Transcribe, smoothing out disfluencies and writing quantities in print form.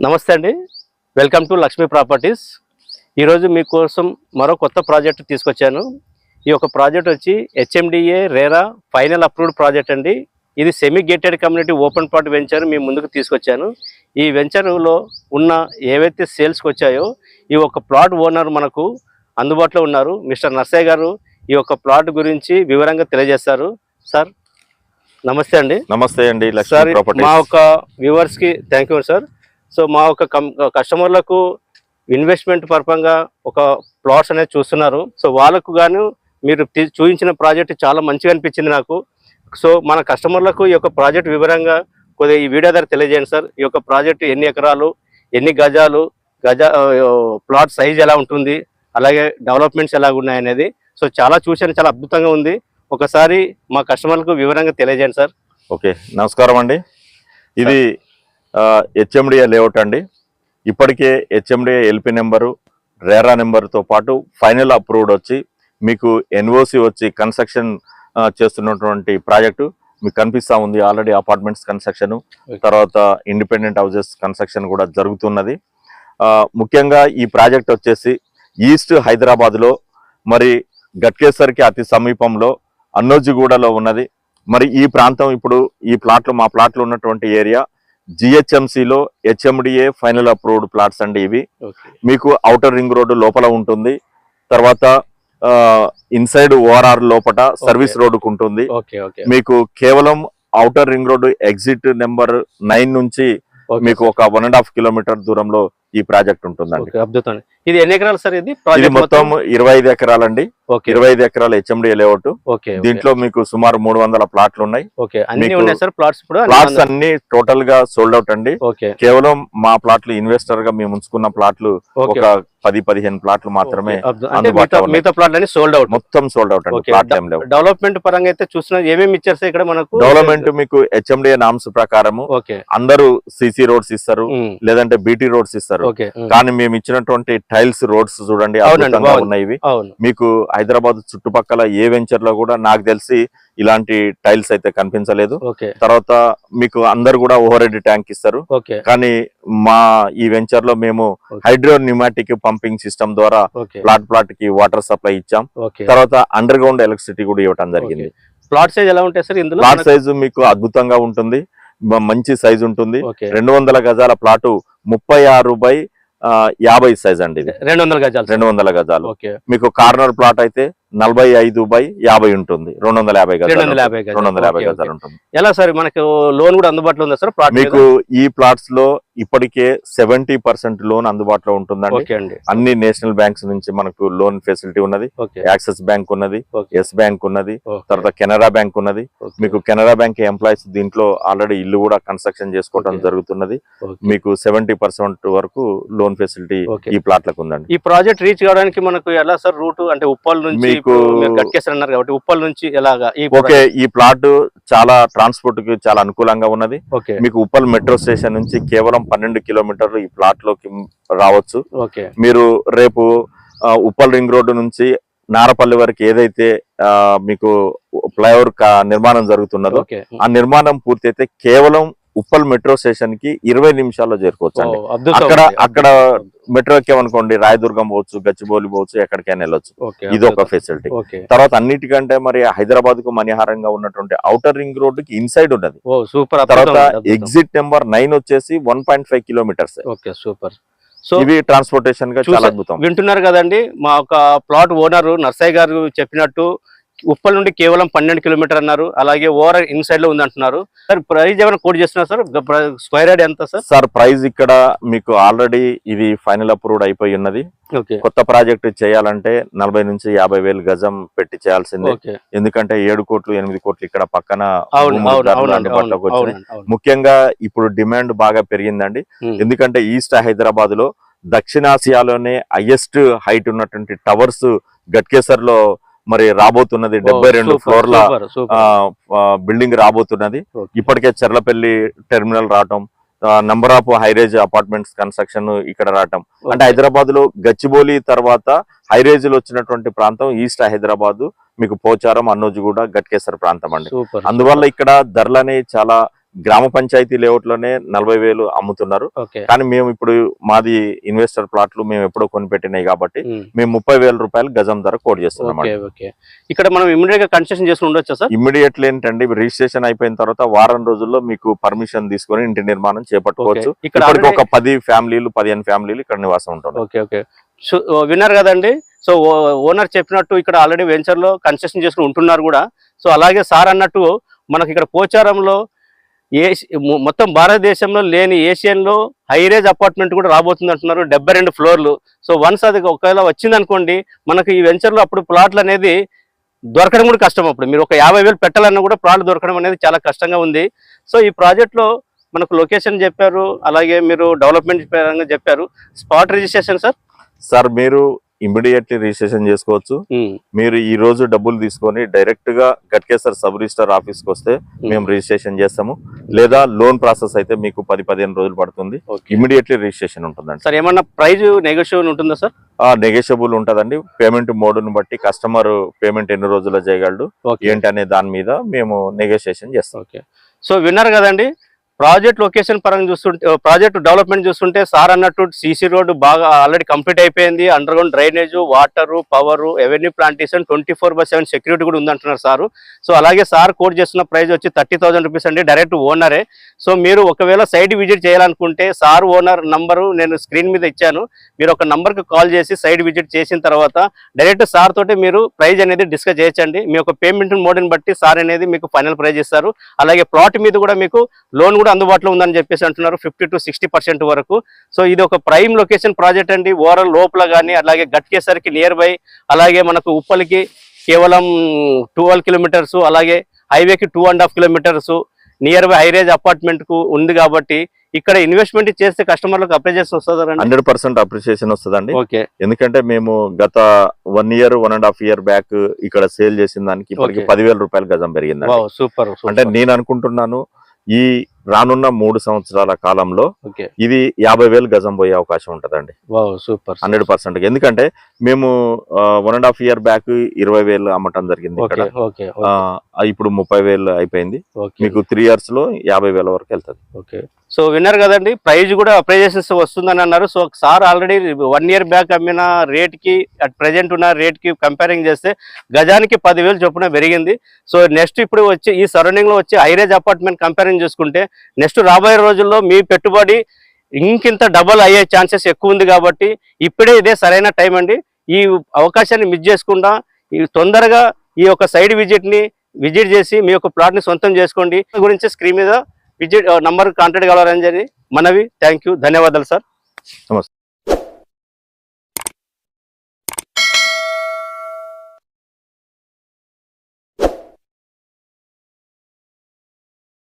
నమస్తే అండి, welcome to Lakshmi properties. ఈరోజు మీకోసం మరో కొత్త ప్రాజెక్ట్ తీసుకొచ్చాను. ఈ యొక్క ప్రాజెక్ట్ వచ్చి HMDA RERA final approved project అండి. ఇది semi gated community open plot venture మీ ముందుకు తీసుకొచ్చాను. ఈ వెంచర్లో ఉన్న ఏవైతే సేల్స్కి వచ్చాయో ఈ యొక్క ప్లాట్ ఓనర్ మనకు అందుబాటులో ఉన్నారు. మిస్టర్ నర్సయ్య గారు ఈ యొక్క ప్లాట్ గురించి వివరంగా తెలియజేస్తారు. సార్ నమస్తే అండి. నమస్తే అండి. సార్ మా యొక్క వ్యూవర్స్కి థ్యాంక్ యూ సార్. సో మా ఒక కస్టమర్లకు ఇన్వెస్ట్మెంట్ పరంగా ఒక ప్లాట్స్ అనేది చూస్తున్నారు. సో వాళ్ళకు గాను మీరు చూపించిన ప్రాజెక్ట్ చాలా మంచిగా అనిపించింది నాకు. సో మన కస్టమర్లకు ఈ యొక్క ప్రాజెక్ట్ వివరంగా కొద్దిగా ఈ వీడియో ద్వారా తెలియజేయండి సార్. ఈ యొక్క ప్రాజెక్ట్ ఎన్ని ఎకరాలు, ఎన్ని గజాలు, ప్లాట్ సైజ్ ఎలా ఉంటుంది, అలాగే డెవలప్మెంట్స్ ఎలా ఉన్నాయి అనేది. సో చాలా చూశాను, చాలా అద్భుతంగా ఉంది. ఒకసారి మా కస్టమర్లకు వివరంగా తెలియజేయండి సార్. ఓకే, నమస్కారం అండి. ఇది హెచ్ఎండిఏ లేఅవుట్ అండి. ఇప్పటికే హెచ్ఎండిఏ ఎల్పి నెంబరు, రేరా నెంబర్తో పాటు ఫైనల్ అప్రూవ్డ్ వచ్చి మీకు ఎన్ఓసి వచ్చి కన్స్ట్రక్షన్ చేస్తున్నటువంటి ప్రాజెక్టు మీకు కనిపిస్తూ ఉంది. ఆల్రెడీ అపార్ట్మెంట్స్ కన్స్ట్రక్షన్, తర్వాత ఇండిపెండెంట్ హౌసెస్ కన్స్ట్రక్షన్ కూడా జరుగుతున్నది. ముఖ్యంగా ఈ ప్రాజెక్ట్ వచ్చేసి ఈస్ట్ హైదరాబాద్లో మరి గట్కేసర్కి అతి సమీపంలో అన్నోజిగూడలో ఉన్నది. మరి ఈ ప్రాంతం ఇప్పుడు ఈ ప్లాట్లు మా ప్లాట్లు ఉన్నటువంటి ఏరియా జిహెచ్ఎంసిలో హెచ్ఎండిఏ ఫైనల్ అప్రూవ్డ్ ప్లాట్స్ అండి. ఇవి మీకు ఔటర్ రింగ్ రోడ్డు లోపల ఉంటుంది. తర్వాత ఇన్సైడ్ ఓఆర్ఆర్ లోపల సర్వీస్ రోడ్డుకు ఉంటుంది. మీకు కేవలం outer ring road exit number 9 నుంచి మీకు ఒక 1.5 కిలోమీటర్ దూరంలో ఈ ప్రాజెక్ట్ ఉంటుందండి. అద్భుతం. ఇది ఎన్ని ఎకరాలు సార్? ఇది మొత్తం 25 ఎకరాలండి. 25 ఎకరాల హెచ్ఎండిఏ లేఅవుట్. దీంట్లో మీకు సుమారు 300 ప్లాట్లు ఉన్నాయి. ప్లాట్స్ అన్ని టోటల్ గా సోల్డ్ అవుట్ అండి. కేవలం మా ప్లాట్లు ఇన్వెస్టర్ గా మేము ఉంచుకున్న ప్లాట్లు ఒక 10-15 ప్లాట్లు మాత్రమే మొత్తం సోల్డ్ అవుట్ అండి. ప్లాట్ టైం లేవు. డెవలప్మెంట్ పరంగా అయితే చూస్తున్నా ఏమేమి ఇచ్చారు సార్ ఇక్కడ మనకు? డెవలప్మెంట్ మీకు హెచ్ఎండిఏ నామ్స్ ప్రకారము అందరూ సిసి రోడ్స్ ఇస్తారు, లేదంటే బీటీ రోడ్స్ ఇస్తారు. కానీ మేము ఇచ్చినటువంటి టైల్స్ రోడ్స్ చూడండి అద్భుతంగా ఉన్నాయి. మీకు హైదరాబాద్ చుట్టుపక్కల ఏ వెంచర్ లో కూడా నాకు తెలిసి ఇలాంటి టైల్స్ అయితే కనిపించలేదు. తర్వాత మీకు అందరు కూడా ఓవర్ హెడ్ ట్యాంక్ ఇస్తారు. కానీ ఈ వెంచర్ లో మేము హైడ్రో న్యూమాటిక్ పంపింగ్ సిస్టమ్ ద్వారా ప్లాట్ కి వాటర్ సప్లై ఇచ్చాం. తర్వాత అండర్ గ్రౌండ్ ఎలక్ట్రిసిటీ కూడా ఇవ్వడం జరిగింది. ప్లాట్ సైజ్ ఎలా ఉంటాయి సార్? ఇందులో ప్లాట్ సైజు మీకు అద్భుతంగా ఉంటుంది, మంచి సైజ్ ఉంటుంది. 200 గజాల ప్లాటు 36/50 సైజ్ అండి. ఇది 200 గజాలు. మీకు కార్నర్ ప్లాట్ అయితే 45/50 ఉంటుంది. 250 గజాలు ఉంటుంది. ఎలా సార్ మనకు లోన్ కూడా అందుబాటులో ఉందా సార్? మీకు ఈ ప్లాట్స్ లో ఇప్పటికే 70% లోన్ అందుబాటులో ఉంటుందండి. అన్ని నేషనల్ బ్యాంక్స్ నుంచి మనకు లోన్ ఫెసిలిటీ ఉన్నది. యాక్సిస్ బ్యాంక్ ఉన్నది, ఎస్ బ్యాంక్ ఉన్నది, తర్వాత కెనరా బ్యాంక్ ఉన్నది. మీకు కెనరా బ్యాంక్ ఎంప్లాయీస్ దీంట్లో ఆల్రెడీ ఇల్లు కూడా కన్స్ట్రక్షన్ చేసుకోవడం జరుగుతున్నది. మీకు 70% వరకు లోన్ ఫెసిలిటీ ఈ ప్లాట్లకు ఉందండి. ఈ ప్రాజెక్ట్ రీచ్ కావడానికి మనకు ఎలా సార్ రూట్? అంటే ఉప్పల్ నుంచి గట్కేసర్ కాబట్టి ఉప్పల్ నుంచి ఎలాగా? ఓకే, ఈ ప్లాట్ చాలా ట్రాన్స్పోర్ట్ కి చాలా అనుకూలంగా ఉన్నది. మీకు ఉప్పల్ మెట్రో స్టేషన్ నుంచి కేవలం 12 కిలోమీటర్లు ఈ ప్లాట్ లోకి రావచ్చు. మీరు రేపు ఉప్పల్ రింగ్ రోడ్డు నుంచి నారపల్లి వరకు ఏదైతే మీకు ఫ్లైఓవర్ నిర్మాణం జరుగుతున్నదో ఆ నిర్మాణం పూర్తి అయితే కేవలం ఉప్పల్ మెట్రో స్టేషన్ కి 20 నిమిషాల్లో చేరుకోవచ్చు అండి. అక్కడ మెట్రో ఎక్కామనుకోండి రాయదుర్గం పోవచ్చు, గచ్చిబౌలి పోవచ్చు, ఎక్కడికైనా వెళ్ళొచ్చు. ఇది ఒక ఫెసిలిటీ. తర్వాత అన్నిటికంటే మరి హైదరాబాద్ కు మణిహారంగా ఉన్నటువంటి ఔటర్ రింగ్ రోడ్ కి ఇన్సైడ్ ఉన్నది. తర్వాత ఎగ్జిట్ నెంబర్ 9 వచ్చేసి 1.5 కిలోమీటర్స్. ఇవి ట్రాన్స్పోర్టేషన్ గా చాలా అద్భుతం. వింటున్నారు కదండి, మా ఒక ప్లాట్ ఓనర్ నర్సయ్య గారు చెప్పినట్టు ఉప్పల్ నుండి కేవలం 12 కిలోమీటర్ అన్నారు. అలాగే ఓవర్ ఇన్సైడ్ లో ఉంది అంటున్నారు. సార్ ప్రైస్ ఏమైనా కోట్ చేస్తున్నారు సార్? స్క్వేర్ యార్డ్ ఎంత సార్? సార్ ప్రైస్ ఇక్కడ మీకు ఆల్రెడీ ఇది ఫైనల్ అప్రూవ్డ్ అయిపోయి ఉన్నది. కొత్త ప్రాజెక్ట్ చేయాలంటే 40 నుంచి 50 వేలు గజం పెట్టి చేయాల్సిందే. ఎందుకంటే 7 కోట్లు 8 కోట్లు ఇక్కడ పక్కన అందుబాటులోకి వచ్చినాయి. ముఖ్యంగా ఇప్పుడు డిమాండ్ బాగా పెరిగిందండి. ఎందుకంటే ఈస్ట్ హైదరాబాద్ లో దక్షిణాసియాలోనే హైయెస్ట్ హైట్ ఉన్నటువంటి టవర్స్ గట్కేసర్ లో మరి రాబోతున్నది. 72 ఫ్లోర్ల బిల్డింగ్ రాబోతున్నది. ఇప్పటికే చెర్లపల్లి టెర్మినల్ రావటం, నంబర్ ఆఫ్ హైరేజ్ అపార్ట్మెంట్స్ కన్స్ట్రక్షన్ ఇక్కడ రావటం. అంటే హైదరాబాద్ లో గచ్చిబౌలి తర్వాత హైరేజ్ లో వచ్చినటువంటి ప్రాంతం ఈస్ట్ హైదరాబాద్, మీకు పోచారం, అన్నోజిగూడ, గట్కేసర్ ప్రాంతం అండి. అందువల్ల ఇక్కడ ధరలనే చాలా గ్రామ పంచాయతీ లేఅవుట్ లోనే 40,000 అమ్ముతున్నారు. ఓకే కానీ మేము ఇప్పుడు మాది ఇన్వెస్టర్ ప్లాట్లు మేము ఎప్పుడో కొనిపెట్టినాయి కాబట్టి ఉమ్. మేము 30,000 రూపాయలు గజం ధర కోట్ చేస్తున్నాం. ఓకే ఓకే ఇక్కడ మనం ఇమ్మీడియట్ గా కన్స్ట్రక్షన్ చేసుకుని ఉండొచ్చా సార్? ఇమ్మీడియట్లీ ఏంటంటే రిజిస్ట్రేషన్ అయిపోయిన తర్వాత వారం రోజుల్లో మీకు పర్మిషన్ తీసుకొని ఇంటి నిర్మాణం చేపట్టుకోవచ్చు. ఓకే. ఇక్కడ ఇప్పటికి ఒక 10 ఫ్యామిలీలు 15 ఫ్యామిలీలు ఇక్కడ నివాసం ఉంటున్నారు. ఓకే ఓకే సో విన్నారు కదండి. సో ఓనర్ చెప్పినట్టు ఇక్కడ ఆల్రెడీ వెంచర్ లో కన్స్ట్రక్షన్ చేసుకుని ఉంటున్నారు కూడా. సో అలాగే సార్ అన్నట్టు మనకి ఇక్కడ పోచారంలో మొత్తం భారతదేశంలో లేని ఏషియన్లో హైరేజ్ అపార్ట్మెంట్ కూడా రాబోతుంది అంటున్నారు, 72 ఫ్లోర్లు. సో వన్స్ అది ఒకవేళ వచ్చింది అనుకోండి, మనకి ఈ వెంచర్లో అప్పుడు ప్లాట్లు అనేది దొరకడం కూడా కష్టం. అప్పుడు మీరు ఒక 50,000 పెట్టాలన్నా కూడా ప్లాట్లు దొరకడం అనేది చాలా కష్టంగా ఉంది. సో ఈ ప్రాజెక్ట్లో మనకు లొకేషన్ చెప్పారు, అలాగే మీరు డెవలప్మెంట్ పరంగా చెప్పారు. స్పాట్ రిజిస్ట్రేషన్ సార్ మీరు ఇమ్మీడియట్లీ రిజిస్ట్రేషన్ చేసుకోవచ్చు. మీరు ఈ రోజు డబ్బులు తీసుకొని డైరెక్ట్ గా గట్కేసర్ సబ్ రిజిస్టర్ ఆఫీస్ కి వస్తే మేము రిజిస్ట్రేషన్ చేస్తాము. లేదా లోన్ ప్రాసెస్ అయితే మీకు 10-15 రోజులు పడుతుంది. ఇమ్మీడియట్లీ రిజిస్ట్రేషన్ ఉంటుందండి. సార్ ఏమన్నా ప్రైస్ నెగోషియబుల్ ఉంటుందా సార్? నెగోషియబుల్ ఉంటుందండి. పేమెంట్ మోడ్ను బట్టి కస్టమర్ పేమెంట్ ఎన్ని రోజుల్లో చేయగలడు ఏంటనే దాని మీద మేము నెగోషియేషన్ చేస్తాం. ఓకే సో విన్నారు కదండి. ప్రాజెక్ట్ లొకేషన్ పరంగా చూస్తుంటే, ప్రాజెక్ట్ డెవలప్మెంట్ చూస్తుంటే సార్ అన్నట్టు సీసీ రోడ్డు బాగా ఆల్రెడీ కంప్లీట్ అయిపోయింది. Under ground drainage, water, power, avenue plantation, 24/7 security కూడా ఉందంటున్నారు సారు. సో అలాగే సార్ కోట్ చేస్తున్న ప్రైస్ వచ్చి 30,000 రూపీస్ అండి, డైరెక్ట్ ఓనరే. సో మీరు ఒకవేళ సైట్ విజిట్ చేయాలనుకుంటే సార్ ఓనర్ నంబరు నేను స్క్రీన్ మీద ఇచ్చాను. మీరు ఒక నంబర్కి కాల్ చేసి సైట్ విజిట్ చేసిన తర్వాత డైరెక్ట్ సార్ తోటి మీరు ప్రైజ్ అనేది డిస్కస్ చేయొచ్చండి. మీ యొక్క పేమెంట్ మోడ్ని బట్టి సార్ అనేది మీకు ఫైనల్ ప్రైజ్ ఇస్తారు. అలాగే ప్లాట్ మీద కూడా మీకు లోన్ కూడా అందుబాటులో ఉందని చెప్పేసి అంటున్నారు, 50 to 60% వరకు. సో ఇది ఒక ప్రైమ్ లొకేషన్ ప్రాజెక్ట్ అండి. ఓవరాల్ లోపల కానీ అలాగే గట్కేసర్కి నియర్ బై, అలాగే మనకు ఉప్పల్కి కేవలం 12 కిలోమీటర్స్, అలాగే హైవేకి 2.5 కిలోమీటర్స్ నియర్ బై హైరేజ్ అపార్ట్మెంట్ కు ఉంది. కాబట్టి ఇక్కడ ఇన్వెస్ట్మెంట్ చేస్తే కస్టమర్లకు అప్రిషియేషన్ వస్తుందండి. 100% అప్రిషియేషన్ వస్తుందండి. ఓకే ఎందుకంటే మేము గత 1 year 1.5 year బ్యాక్ ఇక్కడ సేల్ చేసిన దానికి ఇప్పటికి 10,000 రూపాయలు గజం పెరిగింది. సూపర్. అంటే నేను అనుకుంటున్నాను ఈ రానున్న 3 సంవత్సరాల కాలంలో ఇది 50,000 గజం పోయే అవకాశం ఉంటదండి. సూపర్ 100%. ఎందుకంటే మేము 1.5 year బ్యాక్ 20,000 అమ్మటం జరిగింది ఇక్కడ. ఇప్పుడు 30,000 అయిపోయింది. మీకు 3 years లో 50,000 వరకు వెళ్తుంది. ఓకే సో విన్నర్ కదండి. ప్రైజ్ కూడా అప్రైజెస్ వస్తుందని అన్నారు. So sir already 1 year back అమ్మిన రేట్ కి అట్ ప్రెజెంట్ ఉన్న రేట్ కి కంపేరింగ్ చేస్తే గజానికి 10,000 చొప్పున పెరిగింది. సో నెక్స్ట్ ఇప్పుడు వచ్చి ఈ సరౌండింగ్ లో వచ్చి హైరేజ్ అపార్ట్మెంట్ కంపేరింగ్ చేసుకుంటే నెక్స్ట్ రాబోయే రోజుల్లో మీ పెట్టుబడి ఇంకింత డబల్ అయ్యే ఛాన్సెస్ ఎక్కువ ఉంది. కాబట్టి ఇప్పుడే ఇదే సరైన టైం అండి. ఈ అవకాశాన్ని మిస్ చేసుకుండా తొందరగా ఈ యొక్క సైడ్ విజిట్ చేసి మీ యొక్క ప్లాట్ ని సొంతం చేసుకోండి. గురించి స్క్రీన్ మీద విజిట్ నంబర్ కాంటాక్ట్ కావాలని మనవి. థ్యాంక్ యూ, ధన్యవాదాలు సార్. నమస్తే.